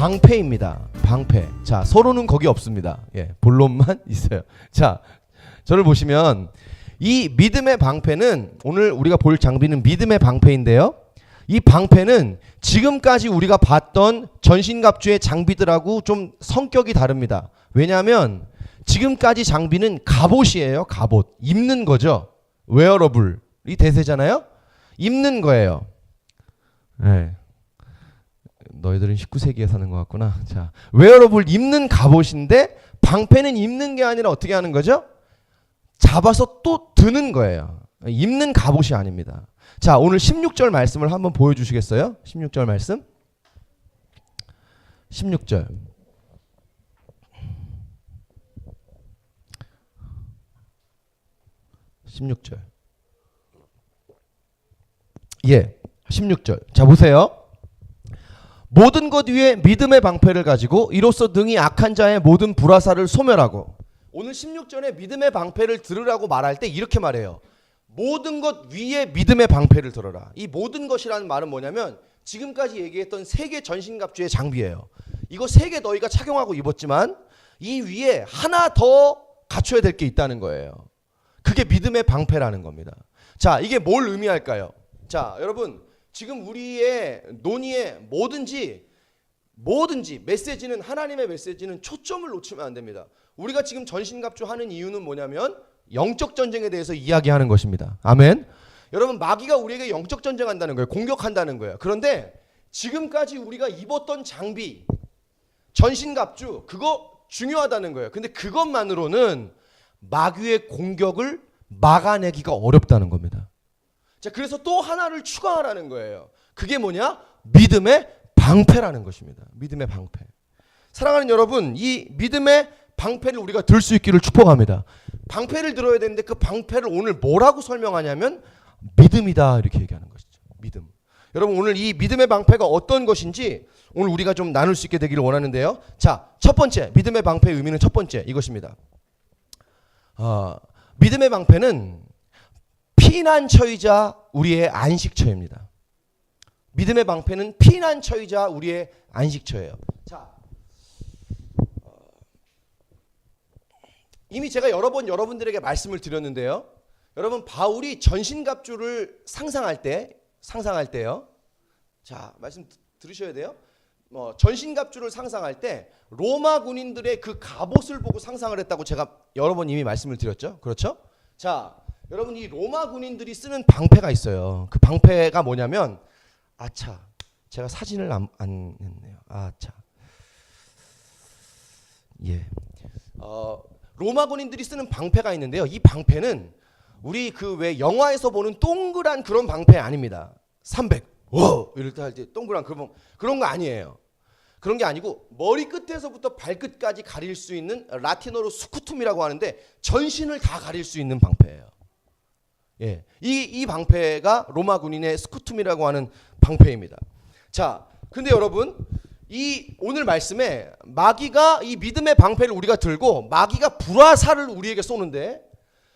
방패입니다. 방패. 자, 서로는 거기 없습니다. 예, 본론만 있어요. 자, 저를 보시면 이 믿음의 방패는, 오늘 우리가 볼 장비는 믿음의 방패인데요. 이 방패는 지금까지 우리가 봤던 전신갑주의 장비들하고 좀 성격이 다릅니다. 왜냐하면 지금까지 장비는 갑옷이에요. 갑옷. 입는 거죠. 웨어러블이 대세잖아요. 입는 거예요. 네. 너희들은 19세기에 사는 것 같구나. 자, 웨어러블 입는 갑옷인데 방패는 입는 게 아니라 어떻게 하는 거죠? 잡아서 또 드는 거예요. 입는 갑옷이 아닙니다. 자, 오늘 16절 말씀을 한번 보여주시겠어요? 16절 말씀. 16절. 예, 16절. 자, 보세요. 모든 것 위에 믿음의 방패를 가지고 이로써 능히 악한 자의 모든 불화살을 소멸하고. 오늘 16절에 믿음의 방패를 들으라고 말할 때 이렇게 말해요. 모든 것 위에 믿음의 방패를 들어라. 이 모든 것이라는 말은 뭐냐면 지금까지 얘기했던 세 개 전신갑주의 장비예요. 이거 세 개 너희가 착용하고 입었지만 이 위에 하나 더 갖춰야 될 게 있다는 거예요. 그게 믿음의 방패라는 겁니다. 자, 이게 뭘 의미할까요? 자, 여러분, 지금 우리의 논의에 뭐든지 메시지는, 하나님의 메시지는 초점을 놓치면 안 됩니다. 우리가 지금 전신갑주 하는 이유는 뭐냐면 영적 전쟁에 대해서 이야기하는 것입니다. 아멘. 여러분, 마귀가 우리에게 영적 전쟁한다는 거예요. 공격한다는 거예요. 그런데 지금까지 우리가 입었던 장비, 전신갑주, 그거 중요하다는 거예요. 근데 그것만으로는 마귀의 공격을 막아내기가 어렵다는 겁니다. 자, 그래서 또 하나를 추가하라는 거예요. 그게 뭐냐? 믿음의 방패라는 것입니다. 믿음의 방패. 사랑하는 여러분, 이 믿음의 방패를 우리가 들 수 있기를 축복합니다. 방패를 들어야 되는데 그 방패를 오늘 뭐라고 설명하냐면 믿음이다, 이렇게 얘기하는 것이죠. 믿음. 여러분, 오늘 이 믿음의 방패가 어떤 것인지 오늘 우리가 좀 나눌 수 있게 되기를 원하는데요. 자, 첫 번째, 믿음의 방패의 의미는 첫 번째 이것입니다. 믿음의 방패는 피난처이자 우리의 안식처입니다. 믿음의 방패는 피난처이자 우리의 안식처예요. 자, 이미 제가 여러 번 여러분들에게 말씀을 드렸는데요. 여러분, 바울이 전신갑주를 상상할 때요. 자, 말씀 들으셔야 돼요. 전신갑주를 상상할 때 로마 군인들의 그 갑옷을 보고 상상을 했다고 제가 여러 번 이미 말씀을 드렸죠. 그렇죠? 자, 여러분, 이 로마 군인들이 쓰는 방패가 있어요. 그 방패가 뭐냐면, 제가 사진을 안 했네요. 예. 로마 군인들이 쓰는 방패가 있는데요. 이 방패는 우리 그 왜 영화에서 보는 동그란 그런 방패 아닙니다. 300. 이럴 때 할 때 동그란 그런 거 아니에요. 그런 게 아니고 머리 끝에서부터 발끝까지 가릴 수 있는, 라틴어로 스쿠툼이라고 하는데 전신을 다 가릴 수 있는 방패예요. 예, 이 방패가 로마 군인의 스쿠툼이라고 하는 방패입니다. 자, 근데 여러분, 이 오늘 말씀에 마귀가 이 믿음의 방패를 우리가 들고 마귀가 불화살을 우리에게 쏘는데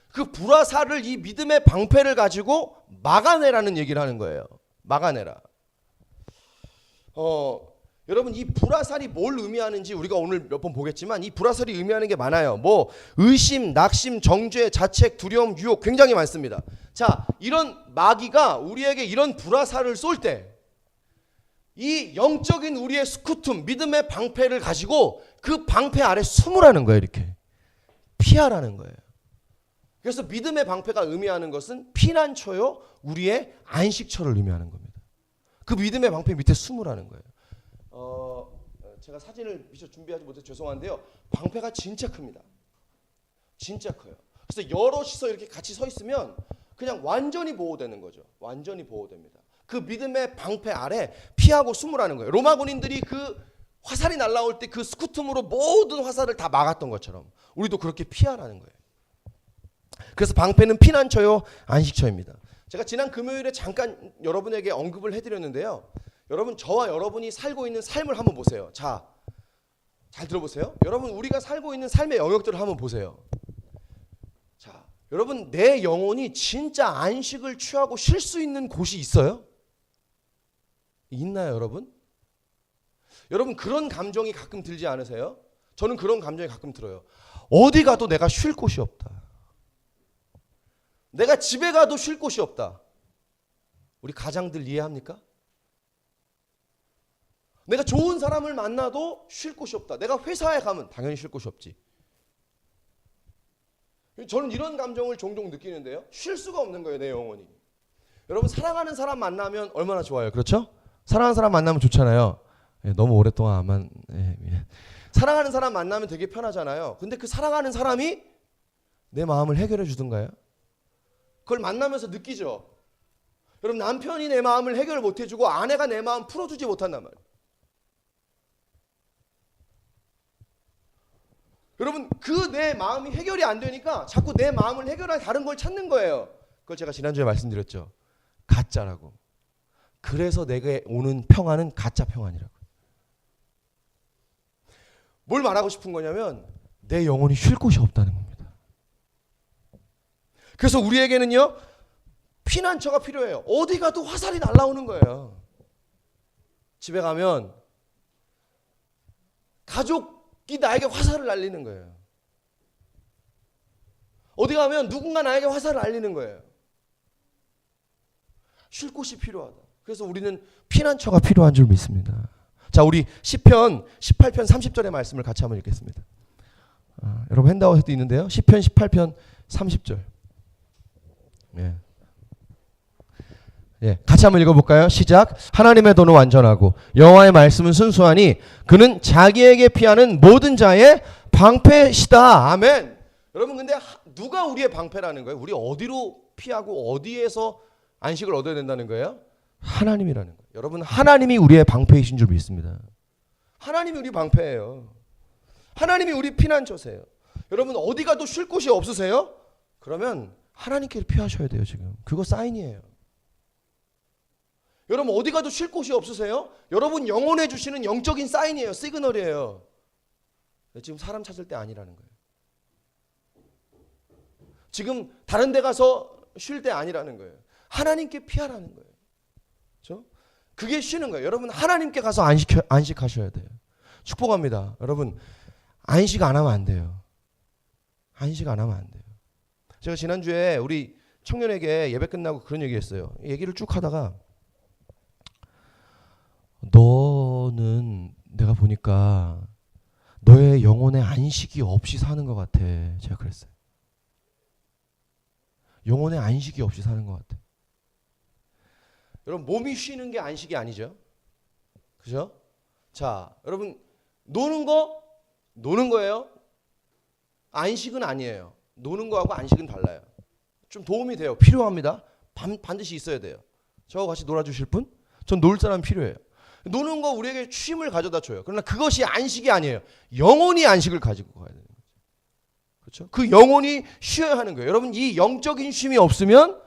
그 불화살을 이 믿음의 방패를 가지고 막아내라는 얘기를 하는 거예요. 막아내라. 여러분, 이 불화살이 뭘 의미하는지 우리가 오늘 몇 번 보겠지만 이 불화살이 의미하는 게 많아요. 뭐 의심, 낙심, 정죄, 자책, 두려움, 유혹 굉장히 많습니다. 자, 이런 마귀가 우리에게 이런 불화살을 쏠 때 이 영적인 우리의 스쿠툼, 믿음의 방패를 가지고 그 방패 아래 숨으라는 거예요. 이렇게 피하라는 거예요. 그래서 믿음의 방패가 의미하는 것은 피난처요, 우리의 안식처를 의미하는 겁니다. 그 믿음의 방패 밑에 숨으라는 거예요. 제가 사진을 미처 준비하지 못해서 죄송한데요. 방패가 진짜 큽니다. 진짜 커요. 그래서 여럿이서 이렇게 같이 서 있으면 그냥 완전히 보호되는 거죠. 완전히 보호됩니다. 그 믿음의 방패 아래 피하고 숨으라는 거예요. 로마 군인들이 그 화살이 날아올 때 그 스쿠툼으로 모든 화살을 다 막았던 것처럼 우리도 그렇게 피하라는 거예요. 그래서 방패는 피난처요, 안식처입니다. 제가 지난 금요일에 잠깐 여러분에게 언급을 해드렸는데요. 여러분, 저와 여러분이 살고 있는 삶을 한번 보세요. 자, 잘 들어보세요. 여러분, 우리가 살고 있는 삶의 영역들을 한번 보세요. 자, 여러분, 내 영혼이 진짜 안식을 취하고 쉴 수 있는 곳이 있어요? 있나요, 여러분? 여러분 그런 감정이 가끔 들지 않으세요? 저는 그런 감정이 가끔 들어요. 어디 가도 내가 쉴 곳이 없다. 내가 집에 가도 쉴 곳이 없다. 우리 가장들 이해합니까? 내가 좋은 사람을 만나도 쉴 곳이 없다. 내가 회사에 가면 당연히 쉴 곳이 없지. 저는 이런 감정을 종종 느끼는데요. 쉴 수가 없는 거예요, 내 영혼이. 여러분 사랑하는 사람 만나면 얼마나 좋아요. 그렇죠? 사랑하는 사람 만나면 좋잖아요. 너무 오랫동안 안만 사랑하는 사람 만나면 되게 편하잖아요. 근데 그 사랑하는 사람이 내 마음을 해결해 주던가요? 그걸 만나면서 느끼죠. 여러분 남편이 내 마음을 해결 못 해주고 아내가 내 마음 풀어주지 못한단 말이에요. 여러분 그 내 마음이 해결이 안 되니까 자꾸 내 마음을 해결할 다른 걸 찾는 거예요. 그걸 제가 지난주에 말씀드렸죠. 가짜라고. 그래서 내게 오는 평안은 가짜 평안이라고. 뭘 말하고 싶은 거냐면 내 영혼이 쉴 곳이 없다는 겁니다. 그래서 우리에게는요 피난처가 필요해요. 어디 가도 화살이 날아오는 거예요. 집에 가면 가족이 나에게 화살을 날리는 거예요. 어디 가면 누군가 나에게 화살을 날리는 거예요. 쉴 곳이 필요하다. 그래서 우리는 피난처가 필요한 줄 믿습니다. 자, 우리 시편 18편 30절의 말씀을 같이 한번 읽겠습니다. 여러분 핸드아웃에도 있는데요. 시편 18편 30절. 같이 한번 읽어볼까요? 시작. 하나님의 도는 완전하고 여호와의 말씀은 순수하니 그는 자기에게 피하는 모든 자의 방패시다. 아멘. 여러분 근데 누가 우리의 방패라는 거예요? 우리 어디로 피하고 어디에서 안식을 얻어야 된다는 거예요? 하나님이라는 거예요. 여러분 하나님이 우리의 방패이신 줄 믿습니다. 하나님이 우리 방패예요. 하나님이 우리 피난처세요. 여러분 어디 가도 쉴 곳이 없으세요? 그러면 하나님께 피하셔야 돼요. 지금 그거 사인이에요. 여러분 어디 가도 쉴 곳이 없으세요? 여러분 영혼해 주시는 영적인 사인이에요. 시그널이에요. 지금 사람 찾을 때 아니라는 거예요. 지금 다른 데 가서 쉴 때 아니라는 거예요. 하나님께 피하라는 거예요. 그렇죠? 그게 쉬는 거예요. 여러분 하나님께 가서 안식하셔야 돼요. 축복합니다. 여러분 안식 안 하면 안 돼요. 안식 안 하면 안 돼요. 제가 지난주에 우리 청년에게 예배 끝나고 그런 얘기했어요. 얘기를 쭉 하다가 너는 내가 보니까 너의 영혼의 안식이 없이 사는 것 같아. 제가 그랬어요. 영혼의 안식이 없이 사는 것 같아. 여러분 몸이 쉬는 게 안식이 아니죠. 그죠? 자, 여러분 노는 거예요. 안식은 아니에요. 노는 거하고 안식은 달라요. 좀 도움이 돼요. 필요합니다. 반드시 있어야 돼요. 저하고 같이 놀아주실 분? 전 놀 사람 필요해요. 노는 거 우리에게 쉼을 가져다 줘요. 그러나 그것이 안식이 아니에요. 영혼이 안식을 가지고 가야 되는 거죠. 그렇죠? 그 영혼이 쉬어야 하는 거예요. 여러분 이 영적인 쉼이 없으면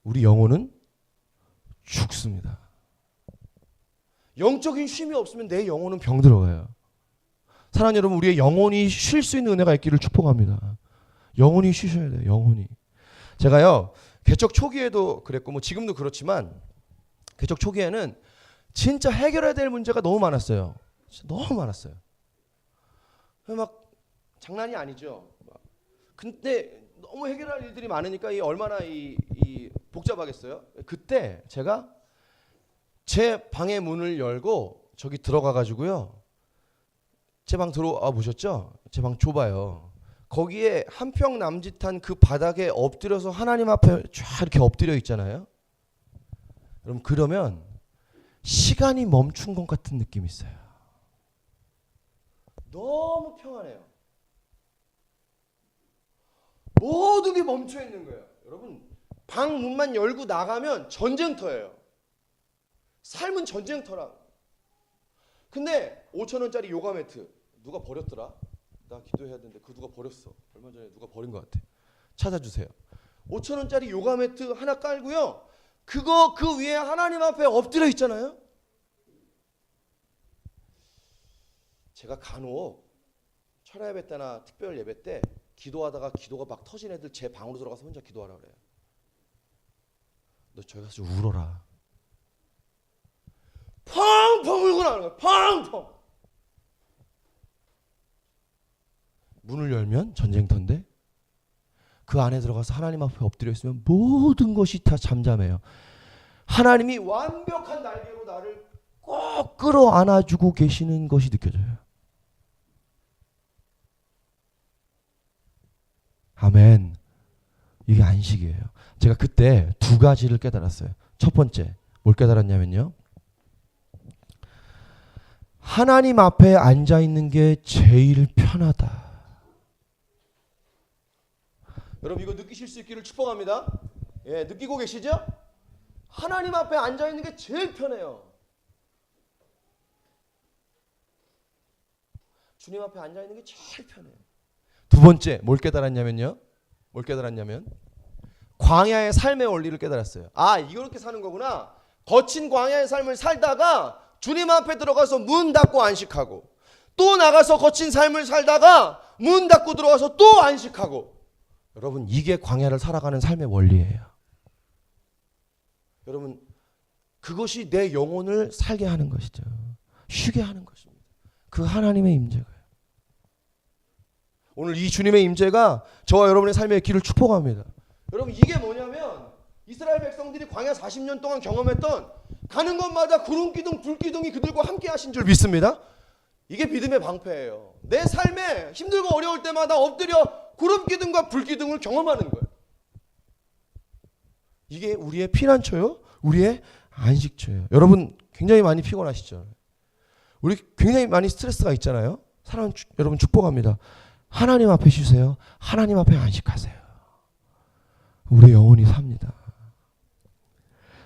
우리 영혼은 죽습니다. 영적인 쉼이 없으면 내 영혼은 병들어가요. 사랑하는 여러분 우리의 영혼이 쉴 수 있는 은혜가 있기를 축복합니다. 영혼이 쉬셔야 돼요. 영혼이. 제가요 개척 초기에도 그랬고 뭐 지금도 그렇지만 개척 초기에는 진짜 해결해야 될 문제가 너무 많았어요. 너무 많았어요. 막 장난이 아니죠. 근데 너무 해결할 일들이 많으니까 이 얼마나 이 복잡하겠어요. 그때 제가 제 방의 문을 열고 저기 들어가 가지고요. 제 방 들어와 보셨죠? 제 방 좁아요. 거기에 한 평 남짓한 그 바닥에 엎드려서 하나님 앞에 쫙 이렇게 엎드려 있잖아요. 여러분 그러면 시간이 멈춘 것 같은 느낌이 있어요. 너무 평안해요. 모든 게 멈춰 있는 거예요. 여러분 방 문만 열고 나가면 전쟁터예요. 삶은 전쟁터라. 근데 5,000원짜리 요가 매트 누가 버렸더라? 나 기도해야 되는데 그 누가 버렸어. 얼마 전에 누가 버린 것 같아. 찾아주세요. 5,000원짜리 요가 매트 하나 깔고요. 그거 그 위에 하나님 앞에 엎드려 있잖아요. 제가 간혹 철야 예배 때나 특별 예배 때 기도하다가 기도가 막 터진 애들 제 방으로 들어가서 혼자 기도하라 그래요. 너 저기 가서 울어라. 펑펑 울고 하고 나오는 거예요. 펑펑. 문을 열면 전쟁터인데 그 안에 들어가서 하나님 앞에 엎드려 있으면 모든 것이 다 잠잠해요. 하나님이 완벽한 날개로 나를 꼭 끌어안아주고 계시는 것이 느껴져요. 아멘. 이게 안식이에요. 제가 그때 두 가지를 깨달았어요. 첫 번째, 뭘 깨달았냐면요. 하나님 앞에 앉아 있는 게 제일 편하다. 여러분 이거 느끼실 수 있기를 축복합니다. 예, 느끼고 계시죠? 하나님 앞에 앉아 있는 게 제일 편해요. 주님 앞에 앉아 있는 게 제일 편해요. 두 번째, 뭘 깨달았냐면요. 광야의 삶의 원리를 깨달았어요. 아, 이렇게 사는 거구나. 거친 광야의 삶을 살다가 주님 앞에 들어가서 문 닫고 안식하고, 또 나가서 거친 삶을 살다가 문 닫고 들어가서 또 안식하고. 여러분, 이게 광야를 살아가는 삶의 원리예요. 여러분, 그것이 내 영혼을 살게 하는 것이죠. 쉬게 하는 것입니다. 그 하나님의 임재가요. 오늘 이 주님의 임재가 저와 여러분의 삶의 길을 축복합니다. 여러분, 이게 뭐냐면 이스라엘 백성들이 광야 40년 동안 경험했던 가는 곳마다 구름 기둥, 불 기둥이 그들과 함께 하신 줄 믿습니다. 이게 믿음의 방패예요. 내 삶에 힘들고 어려울 때마다 엎드려 구름 기둥과 불 기둥을 경험하는 거예요. 이게 우리의 피난처요, 우리의 안식처예요. 여러분 굉장히 많이 피곤하시죠? 우리 굉장히 많이 스트레스가 있잖아요. 사랑하는 여러분 축복합니다. 하나님 앞에 쉬세요. 하나님 앞에 안식하세요. 우리 영혼이 삽니다.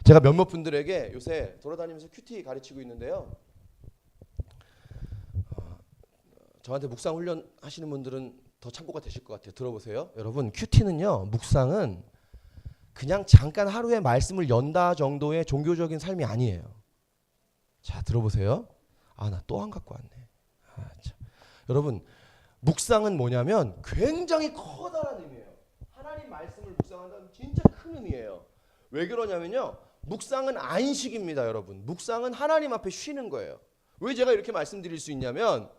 제가 몇몇 분들에게 요새 돌아다니면서 큐티 가르치고 있는데요. 저한테 묵상 훈련 하시는 분들은 더 참고가 되실 것 같아요. 들어보세요. 여러분, 큐티는요, 묵상은 그냥 잠깐 하루에 말씀을 연다 정도의 종교적인 삶이 아니에요. 자, 들어보세요. 아, 나 또 안 갖고 왔네. 아, 참. 여러분, 묵상은 뭐냐면 굉장히 커다란 의미예요. 하나님 말씀을 묵상한다는 진짜 큰 의미예요. 왜 그러냐면요, 묵상은 안식입니다. 여러분, 묵상은 하나님 앞에 쉬는 거예요. 왜 제가 이렇게 말씀드릴 수 있냐면,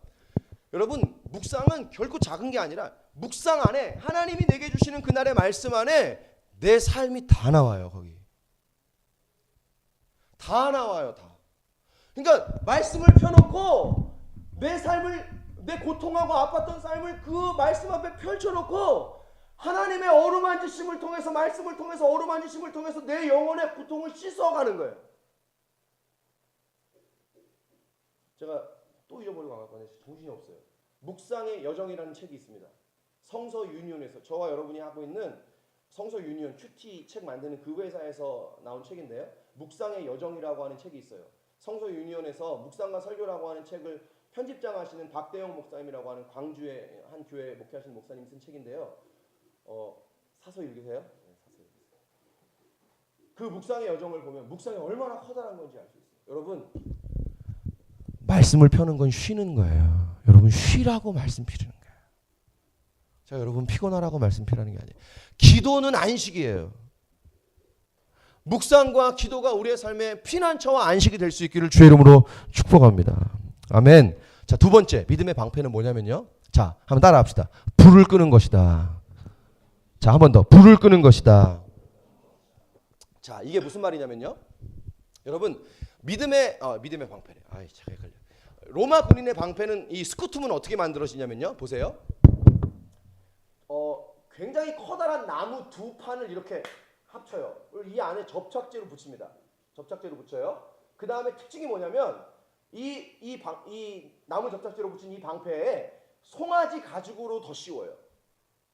여러분, 묵상은 결코 작은 게 아니라 묵상 안에 하나님이 내게 주시는 그날의 말씀 안에 내 삶이 다 나와요. 거기 다 나와요. 다. 그러니까 말씀을 펴놓고 내 삶을, 내 고통하고 아팠던 삶을 그 말씀 앞에 펼쳐놓고 하나님의 어루만지심을 통해서, 말씀을 통해서, 어루만지심을 통해서 내 영혼의 고통을 씻어가는 거예요. 제가 또 잊어버리고 안 갔거든요. 정신이 없어요. 묵상의 여정이라는 책이 있습니다. 성서 유니온에서, 저와 여러분이 하고 있는 성서 유니온 큐티 책 만드는 그 회사에서 나온 책인데요. 묵상의 여정이라고 하는 책이 있어요. 성서 유니온에서 묵상과 설교라고 하는 책을 편집장 하시는 박대영 목사님이라고 하는 광주의 한 교회 목회하시는 목사님이 쓴 책인데요. 사서 읽으세요. 네, 사서 읽으세요. 그 묵상의 여정을 보면 묵상이 얼마나 커다란 건지 알 수 있어요. 여러분, 말씀을 펴는 건 쉬는 거예요. 여러분, 쉬라고 말씀 피르는 거예요. 자, 여러분, 피곤하라고 말씀 피라는 게 아니에요. 기도는 안식이에요. 묵상과 기도가 우리의 삶의 피난처와 안식이 될 수 있기를 주의 이름으로 축복합니다. 아멘. 자, 두 번째 믿음의 방패는 뭐냐면요. 자, 한번 따라합시다. 불을 끄는 것이다. 자, 한 번 더. 불을 끄는 것이다. 자, 이게 무슨 말이냐면요. 여러분, 믿음의 방패래. 아이, 참 헷갈려. 로마 군인의 방패는, 이 스쿠툼은 어떻게 만들어지냐면요. 보세요. 굉장히 커다란 나무 두 판을 이렇게 합쳐요. 이 안에 접착제로 붙입니다. 접착제로 붙여요. 그 다음에 특징이 뭐냐면 이 나무 접착제로 붙인 이 방패에 송아지 가죽으로 더 씌워요.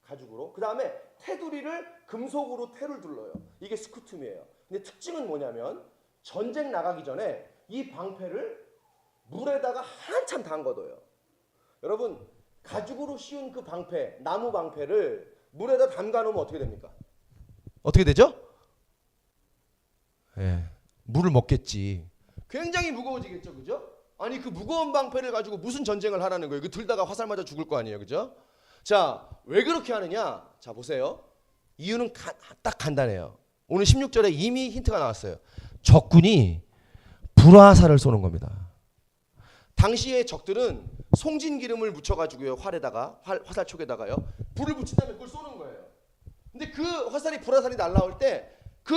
가죽으로. 그 다음에 테두리를 금속으로 테를 둘러요. 이게 스쿠툼이에요. 근데 특징은 뭐냐면 전쟁 나가기 전에 이 방패를 물에다가 한참 담궈둬요. 여러분, 가죽으로 씌운 그 방패, 나무 방패를 물에다 담가 놓으면 어떻게 됩니까? 어떻게 되죠? 예, 물을 먹겠지. 굉장히 무거워지겠죠, 그죠? 아니, 그 무거운 방패를 가지고 무슨 전쟁을 하라는 거예요? 그 들다가 화살 맞아 죽을 거 아니에요, 그죠? 자, 왜 그렇게 하느냐? 자, 보세요. 이유는 딱 간단해요. 오늘 16절에 이미 힌트가 나왔어요. 적군이 불화살을 쏘는 겁니다. 당시의 적들은 송진 기름을 묻혀가지고요, 활에다가 화살촉에다가요 불을 붙인 다음에 그걸 쏘는 거예요. 근데 그 화살이 불화살이 날라올 때 그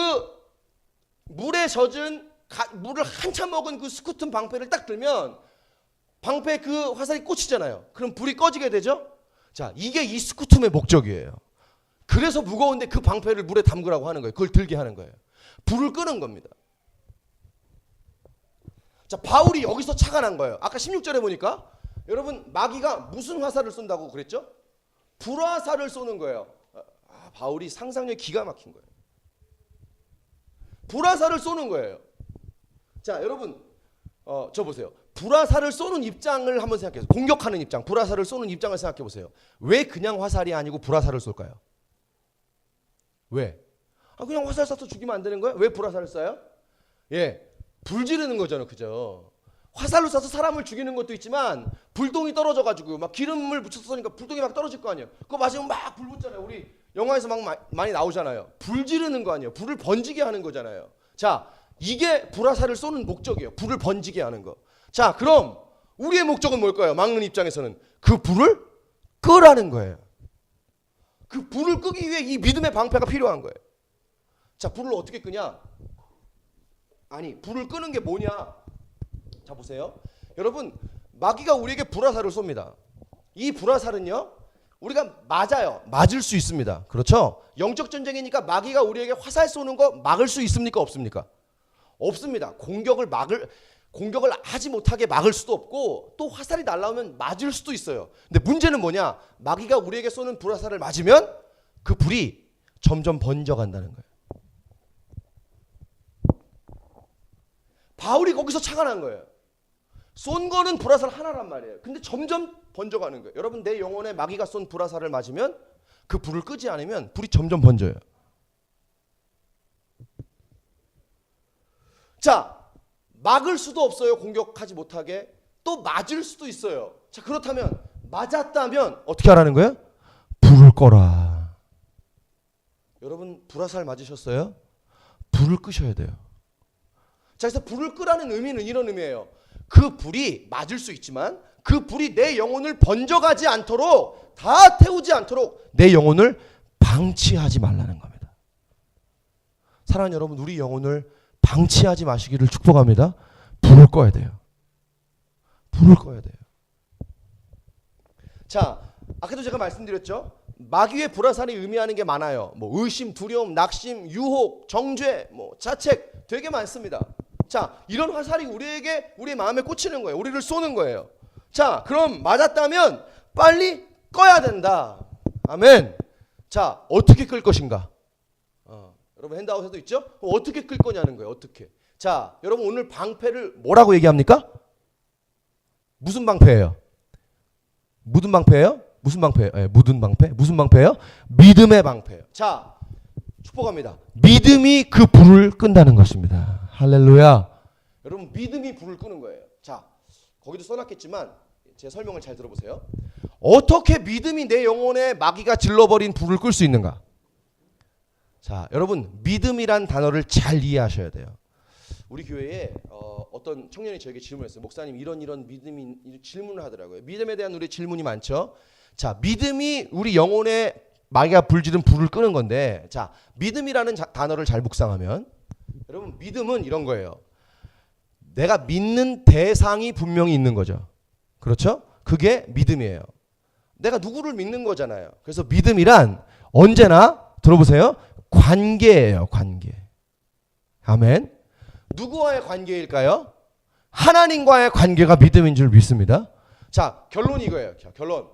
물에 젖은 물을 한참 먹은 그 스쿠튼 방패를 딱 들면 방패에 그 화살이 꽂히잖아요. 그럼 불이 꺼지게 되죠. 자, 이게 이 스쿠툼의 목적이에요. 그래서 무거운데 그 방패를 물에 담그라고 하는 거예요. 그걸 들게 하는 거예요. 불을 끄는 겁니다. 자, 바울이 여기서 차가 난 거예요. 아까 16절에 보니까 여러분 마귀가 무슨 화살을 쏜다고 그랬죠? 불화살을 쏘는 거예요. 바울이 상상력이 기가 막힌 거예요. 불화살을 쏘는 거예요. 자, 여러분 저 보세요. 불화살을 쏘는 입장을 한번 생각해보세요. 공격하는 입장, 불화살을 쏘는 입장을 생각해 보세요. 왜 그냥 화살이 아니고 불화살을 쏠까요? 왜? 그냥 화살 쏴서 죽이면 안 되는 거예요? 왜 불화살을 쏴요? 예, 불 지르는 거잖아요, 그죠? 화살로 쏴서 사람을 죽이는 것도 있지만 불똥이 떨어져가지고 막 기름을 묻혀서 쏘니까 불똥이 막 떨어질 거 아니에요. 그거 맞으면 막 불 붙잖아요. 우리 영화에서 막 많이 나오잖아요. 불 지르는 거 아니에요. 불을 번지게 하는 거잖아요. 자, 이게 불화살을 쏘는 목적이에요. 불을 번지게 하는 거. 자, 그럼 우리의 목적은 뭘까요? 막는 입장에서는 그 불을 끄라는 거예요. 그 불을 끄기 위해 이 믿음의 방패가 필요한 거예요. 자, 불을 어떻게 끄냐? 아니, 불을 끄는 게 뭐냐? 자, 보세요. 여러분, 마귀가 우리에게 불화살을 쏩니다. 이 불화살은요, 우리가 맞아요. 맞을 수 있습니다. 그렇죠? 영적 전쟁이니까 마귀가 우리에게 화살 쏘는 거 막을 수 있습니까? 없습니까? 없습니다. 공격을 하지 못하게 막을 수도 없고 또 화살이 날라오면 맞을 수도 있어요. 근데 문제는 뭐냐? 마귀가 우리에게 쏘는 불화살을 맞으면 그 불이 점점 번져간다는 거예요. 바울이 거기서 차가 난 거예요. 쏜 거는 불화살 하나란 말이에요. 근데 점점 번져가는 거예요. 여러분, 내 영혼에 마귀가 쏜 불화살을 맞으면 그 불을 끄지 않으면 불이 점점 번져요. 자, 막을 수도 없어요. 공격하지 못하게. 또 맞을 수도 있어요. 자, 그렇다면 맞았다면 어떻게 하라는 거예요? 불을 꺼라. 여러분, 불화살 맞으셨어요? 불을 끄셔야 돼요. 자, 그래서 불을 끄라는 의미는 이런 의미예요. 그 불이 맞을 수 있지만 그 불이 내 영혼을 번져가지 않도록, 다 태우지 않도록 내 영혼을 방치하지 말라는 겁니다. 사랑하는 여러분, 우리 영혼을 방치하지 마시기를 축복합니다. 불을 꺼야 돼요. 불을 꺼야 돼요. 자, 아까도 제가 말씀드렸죠. 마귀의 불화살이 의미하는 게 많아요. 뭐 의심, 두려움, 낙심, 유혹, 정죄, 뭐 자책 되게 많습니다. 자, 이런 화살이 우리의 마음에 꽂히는 거예요. 우리를 쏘는 거예요. 자, 그럼 맞았다면 빨리 꺼야 된다. 아멘. 자, 어떻게 끌 것인가? 여러분, 핸드아웃에도 있죠? 어떻게 끌 거냐는 거예요. 어떻게? 자, 여러분, 오늘 방패를 뭐라고 얘기합니까? 무슨 방패예요? 묻은 방패예요? 무슨 방패예요? 네, 묻은 방패? 무슨 방패예요? 믿음의 방패예요. 자, 축복합니다. 믿음이 그 불을 끈다는 것입니다. 할렐루야. 여러분, 믿음이 불을 끄는 거예요. 자, 거기도 써놨겠지만 제 설명을 잘 들어보세요. 어떻게 믿음이 내 영혼에 마귀가 질러버린 불을 끌 수 있는가? 자, 여러분, 믿음이란 단어를 잘 이해하셔야 돼요. 우리 교회에 어떤 청년이 저에게 질문했어요. 목사님, 이런 믿음이 질문을 하더라고요. 믿음에 대한 우리 질문이 많죠. 자, 믿음이 우리 영혼에 마귀가 불지른 불을 끄는 건데, 자, 믿음이라는 단어를 잘 묵상하면, 여러분, 믿음은 이런 거예요. 내가 믿는 대상이 분명히 있는 거죠. 그렇죠? 그게 믿음이에요. 내가 누구를 믿는 거잖아요. 그래서 믿음이란 언제나 들어보세요. 관계예요. 관계. 아멘. 누구와의 관계일까요? 하나님과의 관계가 믿음인 줄 믿습니다. 자, 결론이 이거예요. 결론.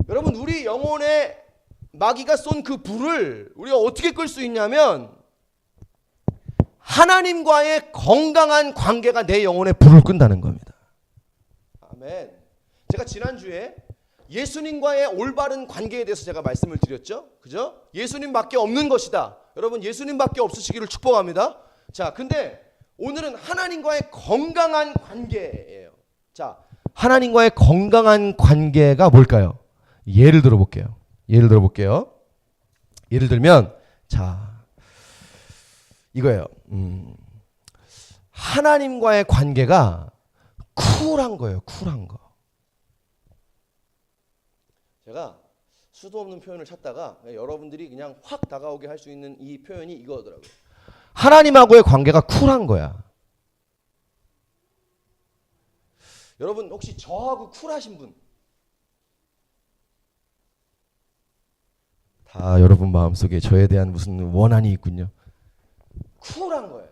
여러분, 우리 영혼에 마귀가 쏜 그 불을 우리가 어떻게 끌 수 있냐면, 하나님과의 건강한 관계가 내 영혼에 불을 끈다는 겁니다. 아멘. 제가 지난주에 예수님과의 올바른 관계에 대해서 제가 말씀을 드렸죠. 그죠? 예수님밖에 없는 것이다. 여러분, 예수님밖에 없으시기를 축복합니다. 자, 근데 오늘은 하나님과의 건강한 관계예요. 자, 하나님과의 건강한 관계가 뭘까요? 예를 들어볼게요. 예를 들면, 자, 이거예요. 하나님과의 관계가 쿨한 거예요. 쿨한 거. 제가 수도 없는 표현을 찾다가 여러분들이 그냥 확 다가오게 할 수 있는 이 표현이 이거더라고요. 하나님하고의 관계가 쿨한 거야. 여러분 혹시 저하고 쿨하신 분? 다 여러분 마음속에 저에 대한 무슨 원한이 있군요. 쿨한 거예요.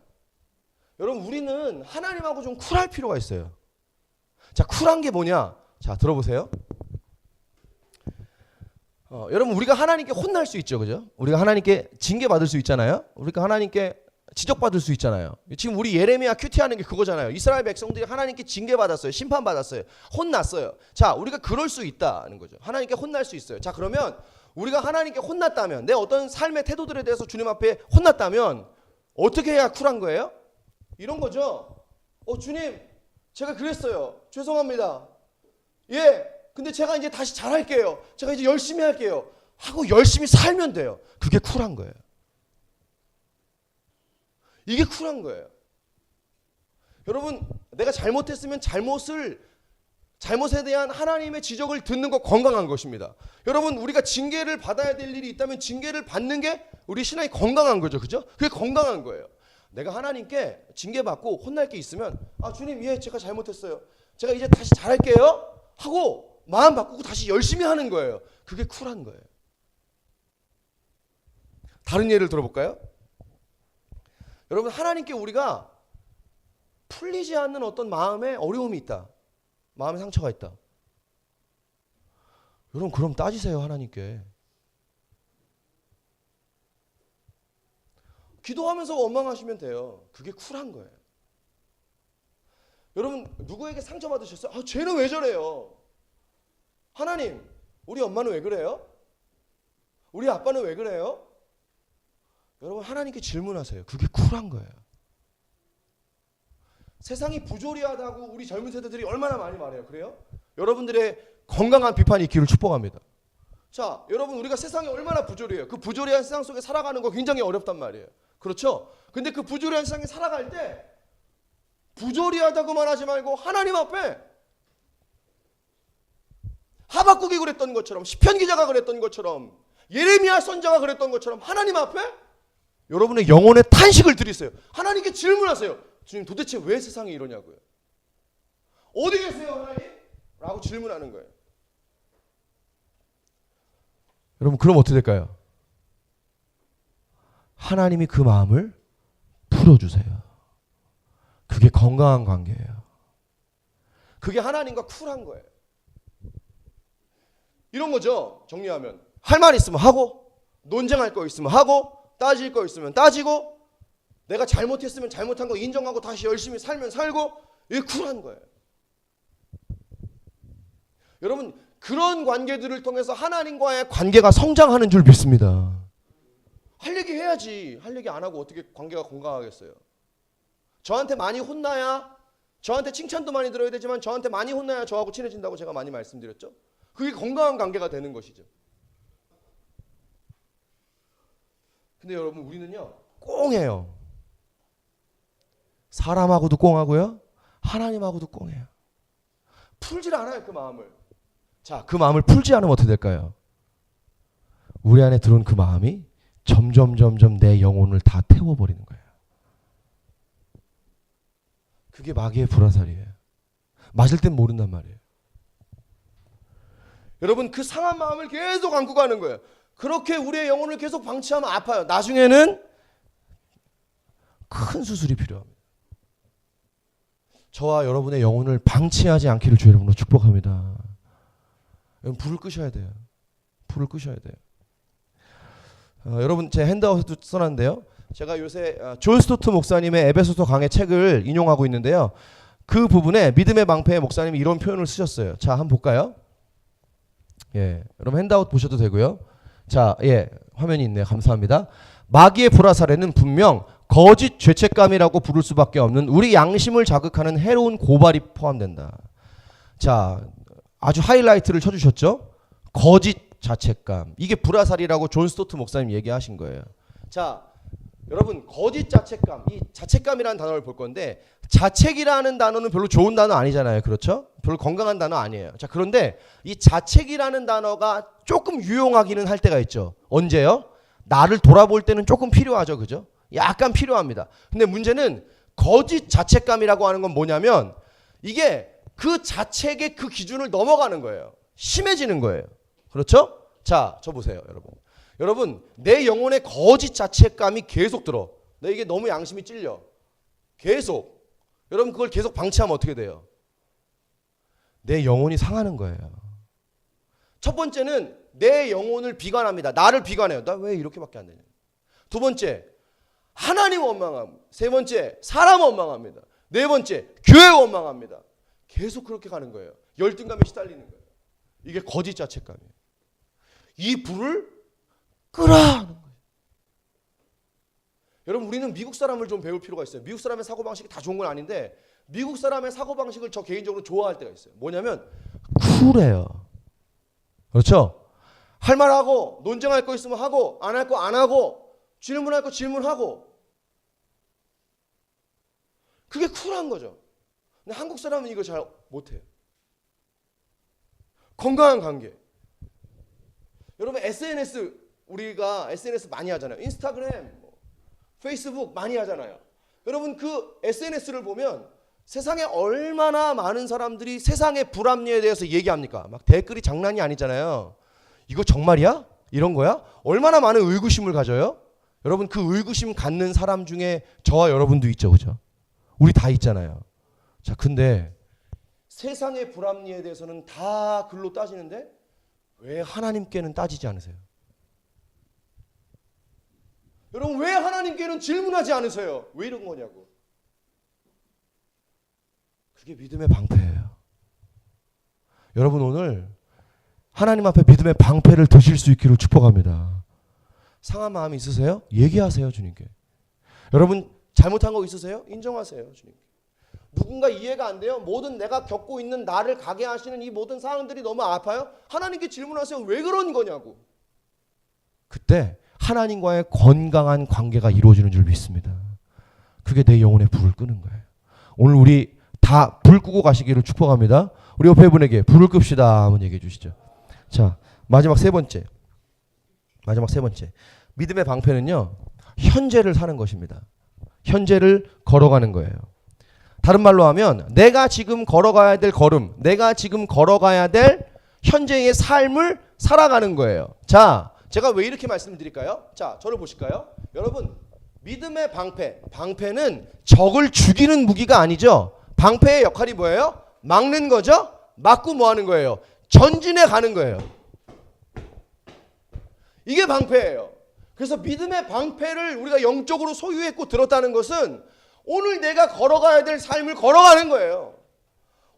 여러분 우리는 하나님하고 좀 쿨할 필요가 있어요. 자, 쿨한 게 뭐냐? 자, 들어보세요. 여러분 우리가 하나님께 혼날 수 있죠, 그죠? 우리가 하나님께 징계받을 수 있잖아요. 우리가 하나님께 지적받을 수 있잖아요. 지금 우리 예레미야 큐티하는 게 그거잖아요. 이스라엘 백성들이 하나님께 징계받았어요. 심판받았어요. 혼났어요. 자, 우리가 그럴 수 있다는 거죠. 하나님께 혼날 수 있어요. 자, 그러면 우리가 하나님께 혼났다면, 내 어떤 삶의 태도들에 대해서 주님 앞에 혼났다면 어떻게 해야 쿨한 거예요? 이런 거죠. 주님, 제가 그랬어요. 죄송합니다. 예, 근데 제가 이제 다시 잘할게요. 제가 이제 열심히 할게요. 하고 열심히 살면 돼요. 그게 쿨한 거예요. 이게 쿨한 거예요. 여러분, 내가 잘못했으면 잘못에 대한 하나님의 지적을 듣는 거 건강한 것입니다. 여러분, 우리가 징계를 받아야 될 일이 있다면 징계를 받는 게 우리 신앙이 건강한 거죠. 그죠? 그게 건강한 거예요. 내가 하나님께 징계받고 혼날 게 있으면 주님, 예, 제가 잘못했어요. 제가 이제 다시 잘할게요. 하고 마음 바꾸고 다시 열심히 하는 거예요. 그게 쿨한 거예요. 다른 예를 들어볼까요? 여러분, 하나님께 우리가 풀리지 않는 어떤 마음에 어려움이 있다. 마음에 상처가 있다. 여러분, 그럼 따지세요, 하나님께. 기도하면서 원망하시면 돼요. 그게 쿨한 거예요. 여러분, 누구에게 상처받으셨어요? 쟤는 왜 저래요? 하나님, 우리 엄마는 왜 그래요? 우리 아빠는 왜 그래요? 여러분, 하나님께 질문하세요. 그게 쿨한 거예요. 세상이 부조리하다고 우리 젊은 세대들이 얼마나 많이 말해요. 그래요? 여러분들의 건강한 비판이 있기를 축복합니다. 자, 여러분, 우리가 세상이 얼마나 부조리해요. 그 부조리한 세상 속에 살아가는 거 굉장히 어렵단 말이에요. 그렇죠? 근데 그 부조리한 세상에 살아갈 때 부조리하다고만 하지 말고 하나님 앞에 하박국이 그랬던 것처럼, 시편 기자가 그랬던 것처럼, 예레미야 선지자가 그랬던 것처럼 하나님 앞에 여러분의 영혼의 탄식을 드리세요. 하나님께 질문하세요. 주님, 도대체 왜 세상이 이러냐고요. 어디 계세요, 하나님? 라고 질문하는 거예요. 여러분, 그럼 어떻게 될까요? 하나님이 그 마음을 풀어주세요. 그게 건강한 관계예요. 그게 하나님과 쿨한 거예요. 이런 거죠. 정리하면 할 말 있으면 하고, 논쟁할 거 있으면 하고, 따질 거 있으면 따지고, 내가 잘못했으면 잘못한 거 인정하고 다시 열심히 살면 살고, 이게 쿨한 거예요. 여러분, 그런 관계들을 통해서 하나님과의 관계가 성장하는 줄 믿습니다. 할 얘기 해야지. 할 얘기 안 하고 어떻게 관계가 건강하겠어요. 저한테 많이 혼나야, 저한테 칭찬도 많이 들어야 되지만 저한테 많이 혼나야 저하고 친해진다고 제가 많이 말씀드렸죠. 그게 건강한 관계가 되는 것이죠. 근데 여러분, 우리는요 꽁해요. 사람하고도 꽁하고요, 하나님하고도 꽁해요. 풀질 않아요, 그 마음을. 자, 그 마음을 풀지 않으면 어떻게 될까요? 우리 안에 들어온 그 마음이 점점 내 영혼을 다 태워버리는 거예요. 그게 마귀의 불화살이에요. 맞을 땐 모른단 말이에요. 여러분, 그 상한 마음을 계속 안고 가는 거예요. 그렇게 우리의 영혼을 계속 방치하면 아파요. 나중에는 큰 수술이 필요합니다. 저와 여러분의 영혼을 방치하지 않기를 주 이름으로 축복합니다. 여러분, 불을 끄셔야 돼요. 불을 끄셔야 돼요. 여러분, 제 핸드아웃에도 써놨는데요. 제가 요새 존 스토트 목사님의 에베소서 강해 책을 인용하고 있는데요. 그 부분에 믿음의 방패의 목사님이 이런 표현을 쓰셨어요. 자, 한번 볼까요? 예, 여러분 핸드아웃 보셔도 되고요. 자, 예, 화면이 있네요. 감사합니다. 마귀의 불화살에는 분명 거짓 죄책감이라고 부를 수밖에 없는 우리 양심을 자극하는 해로운 고발이 포함된다. 자, 아주 하이라이트를 쳐주셨죠? 거짓 자책감. 이게 불화살이라고 존 스토트 목사님 얘기하신 거예요. 자, 여러분 거짓 자책감, 이 자책감이라는 단어를 볼 건데 자책이라는 단어는 별로 좋은 단어 아니잖아요. 그렇죠? 별로 건강한 단어 아니에요. 자, 그런데 이 자책이라는 단어가 조금 유용하기는 할 때가 있죠. 언제요? 나를 돌아볼 때는 조금 필요하죠. 그죠? 약간 필요합니다. 근데 문제는 거짓 자책감이라고 하는 건 뭐냐면 이게 그 자책의 그 기준을 넘어가는 거예요. 심해지는 거예요. 그렇죠? 자, 저 보세요, 여러분. 여러분, 내 영혼에 거짓 자책감이 계속 들어. 나 이게 너무 양심이 찔려. 계속. 여러분, 그걸 계속 방치하면 어떻게 돼요? 내 영혼이 상하는 거예요. 첫 번째는 내 영혼을 비관합니다. 나를 비관해요. 나 왜 이렇게밖에 안 되냐. 두 번째, 하나님 원망합니다. 세 번째, 사람 원망합니다. 네 번째, 교회 원망합니다. 계속 그렇게 가는 거예요. 열등감에 시달리는 거예요. 이게 거짓 자책감이에요. 이 불을 끄라 하는 거예요. 여러분, 우리는 미국 사람을 좀 배울 필요가 있어요. 미국 사람의 사고방식이 다 좋은 건 아닌데 미국 사람의 사고방식을 저 개인적으로 좋아할 때가 있어요. 뭐냐면 쿨해요. 그렇죠? 할 말하고 논쟁할 거 있으면 하고 안 할 거 안 하고 질문할 거 질문하고 그게 쿨한 거죠. 근데 한국 사람은 이거 잘 못해요. 건강한 관계. 여러분 SNS 우리가 SNS 많이 하잖아요. 인스타그램, 페이스북 많이 하잖아요. 여러분 그 SNS를 보면 세상에 얼마나 많은 사람들이 세상의 불합리에 대해서 얘기합니까? 막 댓글이 장난이 아니잖아요. 이거 정말이야? 이런 거야? 얼마나 많은 의구심을 가져요? 여러분 그 의구심 갖는 사람 중에 저와 여러분도 있죠. 그죠? 우리 다 있잖아요. 자, 근데 세상의 불합리에 대해서는 다 글로 따지는데 왜 하나님께는 따지지 않으세요? 여러분 왜 하나님께는 질문하지 않으세요? 왜 이런 거냐고. 그게 믿음의 방패예요. 여러분 오늘 하나님 앞에 믿음의 방패를 드실 수 있기를 축복합니다. 상한 마음이 있으세요? 얘기하세요, 주님께. 여러분 잘못한 거 있으세요? 인정하세요, 주님께. 누군가 이해가 안 돼요? 모든 내가 겪고 있는 나를 가게 하시는 이 모든 상황들이 너무 아파요? 하나님께 질문하세요. 왜 그런 거냐고. 그때 하나님과의 건강한 관계가 이루어지는 줄 믿습니다. 그게 내 영혼의 불을 끄는 거예요. 오늘 우리 다 불 끄고 가시기를 축복합니다. 우리 옆에 분에게 불을 끕시다 한번 얘기해 주시죠. 자, 마지막 세 번째. 믿음의 방패는요, 현재를 사는 것입니다. 현재를 걸어가는 거예요. 다른 말로 하면 내가 지금 걸어가야 될 걸음, 내가 지금 걸어가야 될 현재의 삶을 살아가는 거예요. 자, 제가 왜 이렇게 말씀드릴까요? 자, 저를 보실까요? 여러분, 믿음의 방패. 방패는 적을 죽이는 무기가 아니죠. 방패의 역할이 뭐예요? 막는 거죠? 막고 뭐 하는 거예요? 전진해 가는 거예요. 이게 방패예요. 그래서 믿음의 방패를 우리가 영적으로 소유했고 들었다는 것은 오늘 내가 걸어가야 될 삶을 걸어가는 거예요.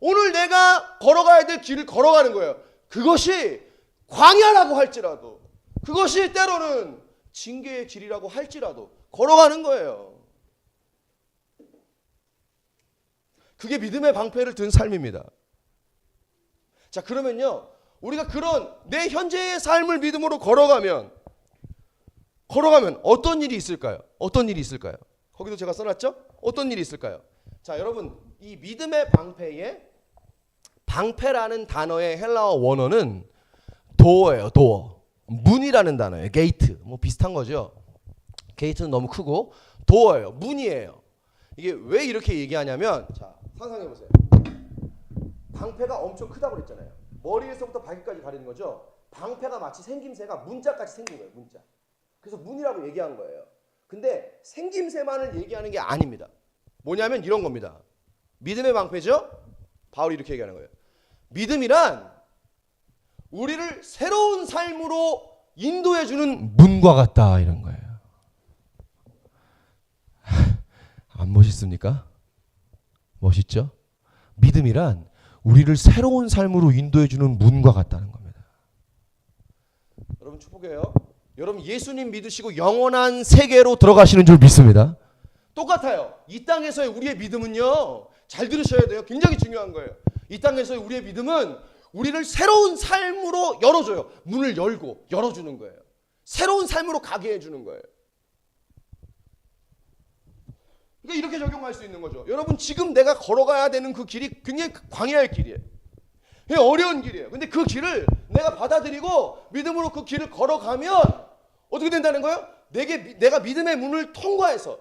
오늘 내가 걸어가야 될 길을 걸어가는 거예요. 그것이 광야라고 할지라도, 그것이 때로는 징계의 길이라고 할지라도 걸어가는 거예요. 그게 믿음의 방패를 든 삶입니다. 자, 그러면요, 우리가 그런 내 현재의 삶을 믿음으로 걸어가면 어떤 일이 있을까요? 어떤 일이 있을까요? 거기도 제가 써놨죠? 어떤 일이 있을까요? 자, 여러분, 이 믿음의 방패에 방패라는 단어의 헬라어 원어는 도어예요. 도어. 문이라는 단어예요. 게이트. 뭐 비슷한 거죠. 게이트는 너무 크고 도어예요. 문이에요. 이게 왜 이렇게 얘기하냐면, 자, 상상해 보세요. 방패가 엄청 크다고 그랬잖아요. 머리에서부터 발끝까지 가리는 거죠. 방패가 마치 생김새가 문자까지 생긴 거예요. 문자. 그래서 문이라고 얘기한 거예요. 근데 생김새만을 얘기하는 게 아닙니다. 뭐냐면 이런 겁니다. 믿음의 방패죠? 바울이 이렇게 얘기하는 거예요. 믿음이란 우리를 새로운 삶으로 인도해주는 문과 같다, 이런 거예요. 안 멋있습니까? 멋있죠? 믿음이란 우리를 새로운 삶으로 인도해주는 문과 같다는 겁니다. 여러분 축복해요. 여러분 예수님 믿으시고 영원한 세계로 들어가시는 줄 믿습니다. 똑같아요. 이 땅에서의 우리의 믿음은요, 잘 들으셔야 돼요. 굉장히 중요한 거예요. 이 땅에서의 우리의 믿음은 우리를 새로운 삶으로 열어줘요. 문을 열고 열어주는 거예요. 새로운 삶으로 가게 해주는 거예요. 그러니까 이렇게 적용할 수 있는 거죠. 여러분 지금 내가 걸어가야 되는 그 길이 굉장히 광야의 길이에요. 어려운 길이에요. 근데 그 길을 내가 받아들이고 믿음으로 그 길을 걸어가면 어떻게 된다는 거예요? 내가 믿음의 문을 통과해서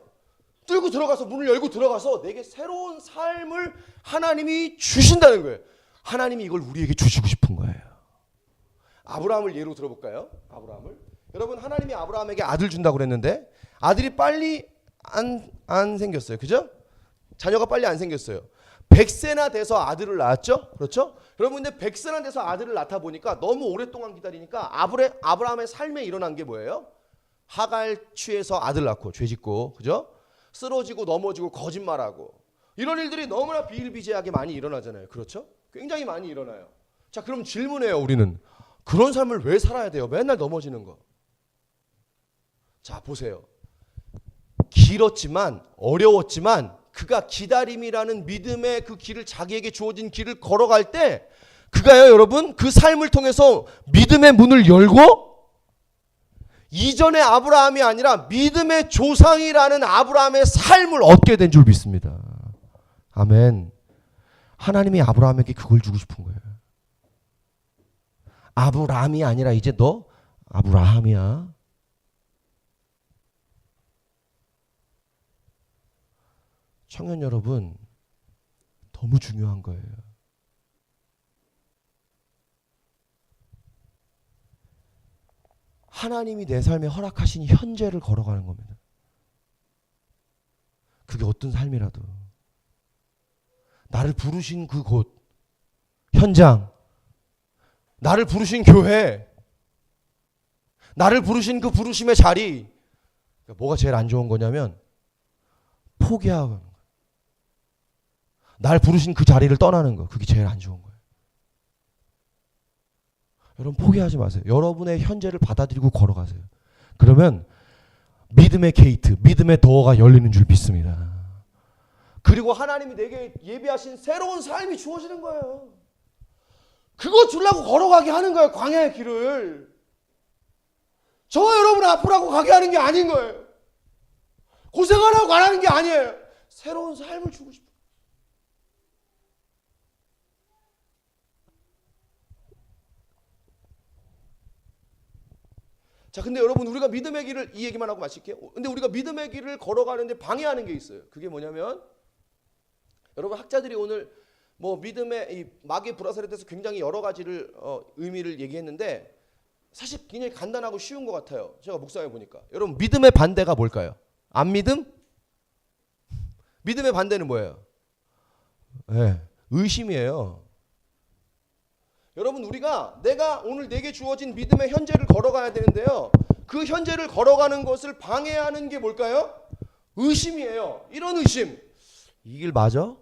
뚫고 들어가서 문을 열고 들어가서 내게 새로운 삶을 하나님이 주신다는 거예요. 하나님이 이걸 우리에게 주시고 싶은 거예요. 아브라함을 예로 들어볼까요? 아브라함을. 여러분 하나님이 아브라함에게 아들 준다고 그랬는데 아들이 빨리 안 생겼어요. 그죠? 자녀가 빨리 안 생겼어요. 100세나 돼서 아들을 낳았죠? 그렇죠? 여러분 근데 100세나 돼서 아들을 낳다 보니까 너무 오랫동안 기다리니까 아브라함의 삶에 일어난 게 뭐예요? 하갈 취해서 아들 낳고 죄짓고 그죠? 쓰러지고 넘어지고 거짓말하고 이런 일들이 너무나 비일비재하게 많이 일어나잖아요. 그렇죠? 굉장히 많이 일어나요. 자 그럼 질문해요. 우리는 그런 삶을 왜 살아야 돼요? 맨날 넘어지는 거. 자 보세요. 길었지만 어려웠지만 그가 기다림이라는 믿음의 그 길을 자기에게 주어진 길을 걸어갈 때 그가요 여러분 그 삶을 통해서 믿음의 문을 열고 이전의 아브라함이 아니라 믿음의 조상이라는 아브라함의 삶을 얻게 된 줄 믿습니다. 아멘. 하나님이 아브라함에게 그걸 주고 싶은 거예요. 아브라함이 아니라 이제 너 아브라함이야. 청년 여러분 너무 중요한 거예요. 하나님이 내 삶에 허락하신 현재를 걸어가는 겁니다. 그게 어떤 삶이라도 나를 부르신 그 곳, 현장, 나를 부르신 교회, 나를 부르신 그 부르심의 자리. 그러니까 뭐가 제일 안 좋은 거냐면 포기하는 거예요. 날 부르신 그 자리를 떠나는 거. 그게 제일 안 좋은 거예요. 여러분 포기하지 마세요. 여러분의 현재를 받아들이고 걸어가세요. 그러면 믿음의 게이트, 믿음의 도어가 열리는 줄 믿습니다. 그리고 하나님이 내게 예비하신 새로운 삶이 주어지는 거예요. 그거 주려고 걸어가게 하는 거예요. 광야의 길을. 저 여러분 앞으로 가게 하는 게 아닌 거예요. 고생하라고 가라는 게 아니에요. 새로운 삶을 주고 싶어요. 자, 근데 여러분 우리가 믿음의 길을 이 얘기만 하고 마칠게요. 근데 우리가 믿음의 길을 걸어가는데 방해하는 게 있어요. 그게 뭐냐면 여러분 학자들이 오늘 뭐 믿음의 이 마귀의 불화살에 대해서 굉장히 여러 가지를 의미를 얘기했는데 사실 굉장히 간단하고 쉬운 것 같아요. 제가 묵상해 보니까. 여러분 믿음의 반대가 뭘까요? 안 믿음? 믿음의 반대는 뭐예요? 네, 의심이에요. 여러분 우리가 내가 오늘 내게 주어진 믿음의 현재를 걸어가야 되는데요. 그 현재를 걸어가는 것을 방해하는 게 뭘까요? 의심이에요. 이런 의심. 이 길 맞아?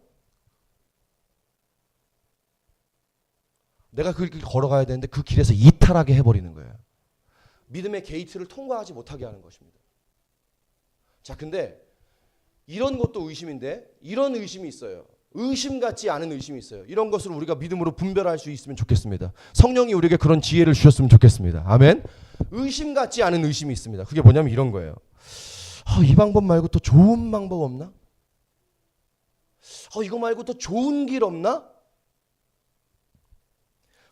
내가 그 길 걸어가야 되는데 그 길에서 이탈하게 해버리는 거예요. 믿음의 게이트를 통과하지 못하게 하는 것입니다. 자, 근데 이런 것도 의심인데 이런 의심이 있어요. 의심 같지 않은 의심이 있어요. 이런 것을 우리가 믿음으로 분별할 수 있으면 좋겠습니다. 성령이 우리에게 그런 지혜를 주셨으면 좋겠습니다. 아멘. 의심 같지 않은 의심이 있습니다. 그게 뭐냐면 이런 거예요. 이 방법 말고 또 좋은 방법 없나? 이거 말고 또 좋은 길 없나?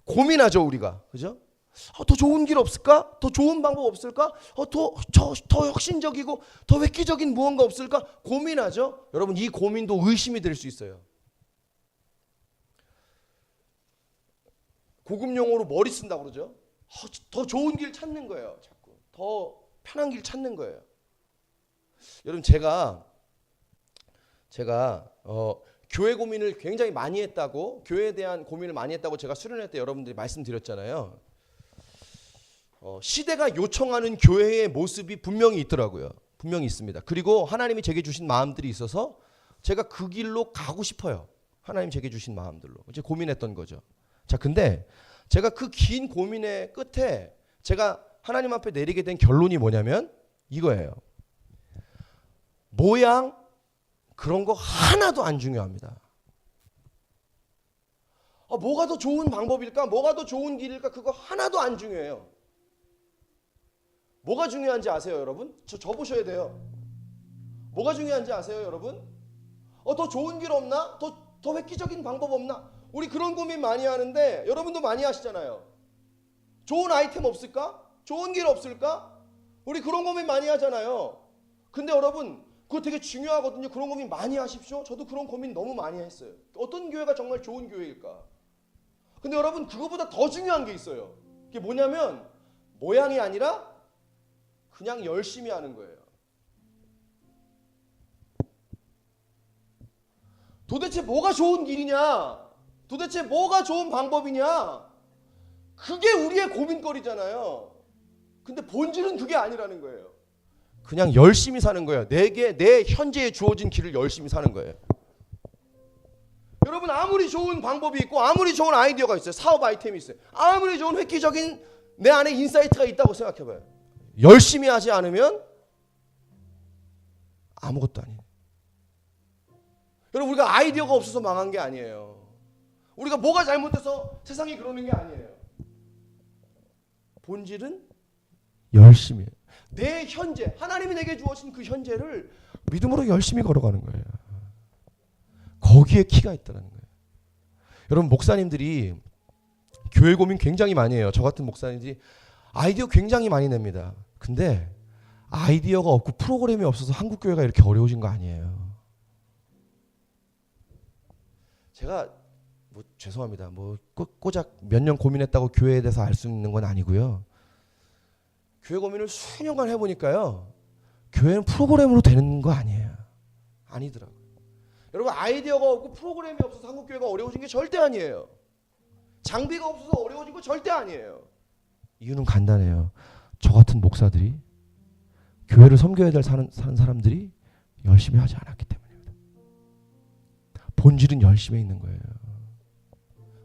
고민하죠 우리가. 그죠? 더 좋은 길 없을까? 더 좋은 방법 없을까? 더 혁신적이고 더 획기적인 무언가 없을까? 고민하죠. 여러분 이 고민도 의심이 될 수 있어요. 고급 용어로 머리 쓴다고 그러죠. 더 좋은 길 찾는 거예요. 자꾸 더 편한 길 찾는 거예요. 여러분 제가 교회 고민을 굉장히 많이 했다고, 교회에 대한 고민을 많이 했다고 제가 수련회 때 여러분들이 말씀드렸잖아요. 시대가 요청하는 교회의 모습이 분명히 있더라고요. 분명히 있습니다. 그리고 하나님이 제게 주신 마음들이 있어서 제가 그 길로 가고 싶어요. 하나님 제게 주신 마음들로. 이제 고민했던 거죠. 자, 근데 제가 그 긴 고민의 끝에 제가 하나님 앞에 내리게 된 결론이 뭐냐면 이거예요. 모양 그런 거 하나도 안 중요합니다. 뭐가 더 좋은 방법일까? 뭐가 더 좋은 길일까? 그거 하나도 안 중요해요. 뭐가 중요한지 아세요, 여러분? 저 보셔야 돼요. 뭐가 중요한지 아세요, 여러분? 더 좋은 길 없나? 더 획기적인 방법 없나? 우리 그런 고민 많이 하는데 여러분도 많이 하시잖아요. 좋은 아이템 없을까? 좋은 길 없을까? 우리 그런 고민 많이 하잖아요. 근데 여러분 그거 되게 중요하거든요. 그런 고민 많이 하십시오. 저도 그런 고민 너무 많이 했어요. 어떤 교회가 정말 좋은 교회일까? 근데 여러분 그거보다 더 중요한 게 있어요. 그게 뭐냐면 모양이 아니라 그냥 열심히 하는 거예요. 도대체 뭐가 좋은 길이냐? 도대체 뭐가 좋은 방법이냐? 그게 우리의 고민거리잖아요. 근데 본질은 그게 아니라는 거예요. 그냥 열심히 사는 거예요. 내 현재에 주어진 길을 열심히 사는 거예요. 여러분 아무리 좋은 방법이 있고 아무리 좋은 아이디어가 있어요. 사업 아이템이 있어요. 아무리 좋은 획기적인 내 안에 인사이트가 있다고 생각해봐요. 열심히 하지 않으면 아무것도 아니에요. 여러분 우리가 아이디어가 없어서 망한 게 아니에요. 우리가 뭐가 잘못돼서 세상이 그러는 게 아니에요. 본질은 열심히 해요. 내 현재, 하나님이 내게 주어진 그 현재를 믿음으로 열심히 걸어가는 거예요. 거기에 키가 있다는 거예요. 여러분 목사님들이 교회 고민 굉장히 많이 해요. 저 같은 목사님들이 아이디어 굉장히 많이 냅니다. 근데 아이디어가 없고 프로그램이 없어서 한국 교회가 이렇게 어려워진 거 아니에요. 제가 죄송합니다. 꼬작 몇 년 고민했다고 교회에 대해서 알 수 있는 건 아니고요. 교회 고민을 수년간 해보니까요. 교회는 프로그램으로 되는 거 아니에요. 아니더라고요. 여러분 아이디어가 없고 프로그램이 없어서 한국 교회가 어려워진 게 절대 아니에요. 장비가 없어서 어려워진 거 절대 아니에요. 이유는 간단해요. 저 같은 목사들이 교회를 섬겨야 될 사는 사람들이 열심히 하지 않았기 때문입니다. 본질은 열심히 있는 거예요.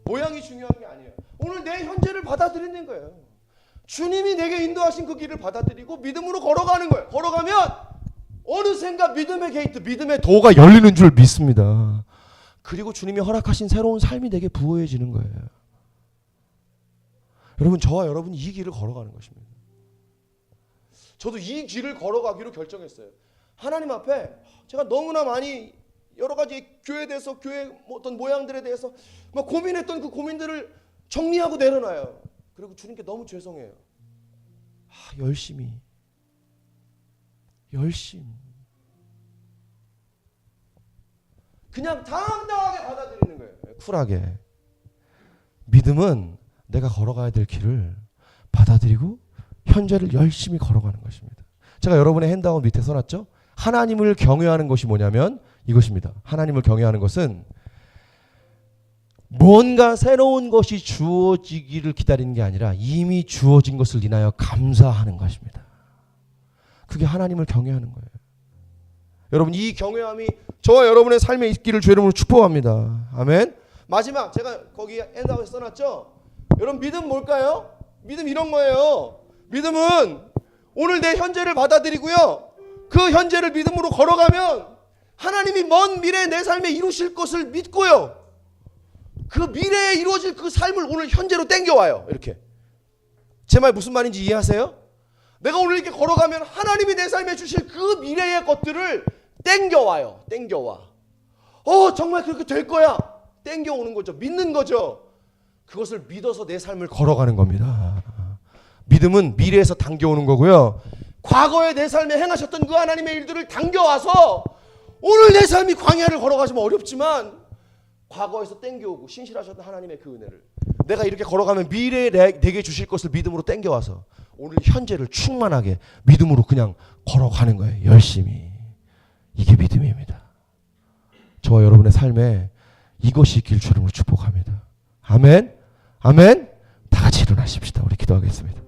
모양이 중요한 게 아니에요. 오늘 내 현재를 받아들이는 거예요. 주님이 내게 인도하신 그 길을 받아들이고 믿음으로 걸어가는 거예요. 걸어가면 어느샌가 믿음의 게이트, 믿음의 도가 열리는 줄 믿습니다. 그리고 주님이 허락하신 새로운 삶이 내게 부어해지는 거예요. 여러분 저와 여러분이 이 길을 걸어가는 것입니다. 저도 이 길을 걸어가기로 결정했어요. 하나님 앞에 제가 너무나 많이 여러 가지 교회에 대해서 교회 어떤 모양들에 대해서 막 고민했던 그 고민들을 정리하고 내려놔요. 그리고 주님께 너무 죄송해요. 열심히 그냥 당당하게 받아들이는 거예요. 쿨하게. 믿음은 내가 걸어가야 될 길을 받아들이고 현재를 열심히 걸어가는 것입니다. 제가 여러분의 핸드아웃 밑에 써놨죠? 하나님을 경외하는 것이 뭐냐면 이것입니다. 하나님을 경외하는 것은 뭔가 새로운 것이 주어지기를 기다리는 게 아니라 이미 주어진 것을 인하여 감사하는 것입니다. 그게 하나님을 경외하는 거예요. 여러분 이 경외함이 저와 여러분의 삶에 있기를 주의 이름으로 축복합니다. 아멘. 마지막 제가 거기 핸드아웃에 써놨죠? 여러분 믿음 뭘까요? 믿음 이런 거예요. 믿음은 오늘 내 현재를 받아들이고요. 그 현재를 믿음으로 걸어가면 하나님이 먼 미래에 내 삶에 이루실 것을 믿고요. 그 미래에 이루어질 그 삶을 오늘 현재로 땡겨와요. 이렇게. 제 말 무슨 말인지 이해하세요? 내가 오늘 이렇게 걸어가면 하나님이 내 삶에 주실 그 미래의 것들을 땡겨와요. 땡겨와. 정말 그렇게 될 거야. 땡겨오는 거죠. 믿는 거죠. 그것을 믿어서 내 삶을 걸어가는 겁니다. 믿음은 미래에서 당겨오는 거고요. 과거에 내 삶에 행하셨던 그 하나님의 일들을 당겨와서 오늘 내 삶이 광야를 걸어가지면 어렵지만 과거에서 땡겨오고 신실하셨던 하나님의 그 은혜를 내가 이렇게 걸어가면 미래에 내게 주실 것을 믿음으로 땡겨와서 오늘 현재를 충만하게 믿음으로 그냥 걸어가는 거예요. 열심히. 이게 믿음입니다. 저와 여러분의 삶에 이것이 있길 주님으로 축복합니다. 아멘. 아멘. 다 같이 일어나십시다. 우리 기도하겠습니다.